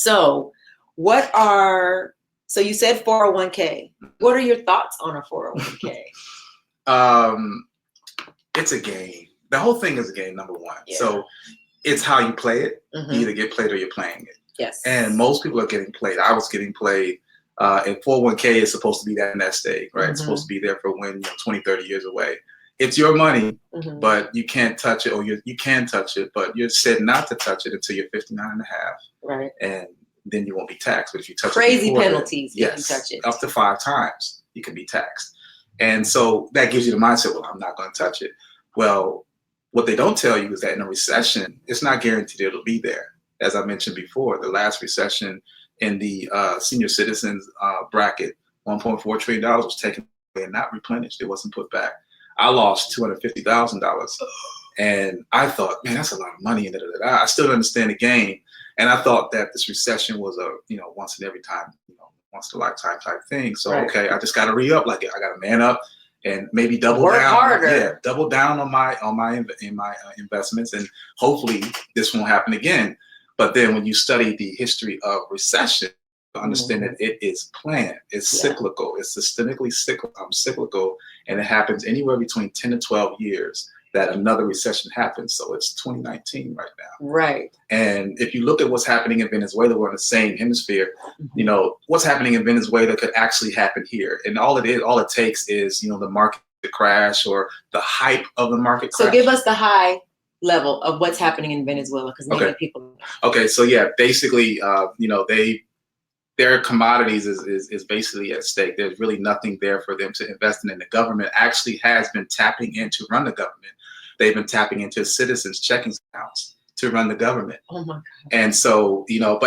So so you said 401k. What are your thoughts on a 401k? It's a game. The whole thing is a game, number one. Yeah. So it's how you play it. You either get played or you're playing it. Yes. And most people are getting played. I was getting played. And 401k is supposed to be that nest egg, right? It's supposed to be there for when you're 20, 30 years away. It's your money, but you can't touch it, or you can touch it, but you're said not to touch it until you're 59 and a half. Right. And then you won't be taxed. But if you touch crazy it penalties, then, if you touch it. Up to 5 times you can be taxed. And so that gives you the mindset, well, I'm not going to touch it. Well, what they don't tell you is that in a recession, it's not guaranteed it'll be there. As I mentioned before, the last recession in the senior citizens bracket, $1.4 trillion was taken away and not replenished. It wasn't put back. I lost $250,000. And I thought, man, that's a lot of money. And I still don't understand the game. And I thought that this recession was a, once in every time, once in a lifetime type thing. So, okay, I just got to re-up. Like, I got to man up and maybe double Work down. harder. Yeah, double down on my investments. And hopefully this won't happen again. But then when you study the history of recession, you understand that it is planned. It's cyclical. It's systemically cyclical. And it happens anywhere between 10 to 12 years that another recession happens. So it's 2019 right now. Right. And if you look at what's happening in Venezuela, we're in the same hemisphere. What's happening in Venezuela could actually happen here. And all it takes is, the market to crash or the hype of the market crash. So give us the high level of what's happening in Venezuela, because many people. Okay, so yeah, basically, their commodities is basically at stake. There's really nothing there for them to invest in. And the government actually has been tapping in to run the government. They've been tapping into citizens' checking accounts to run the government. Oh my God. And so, but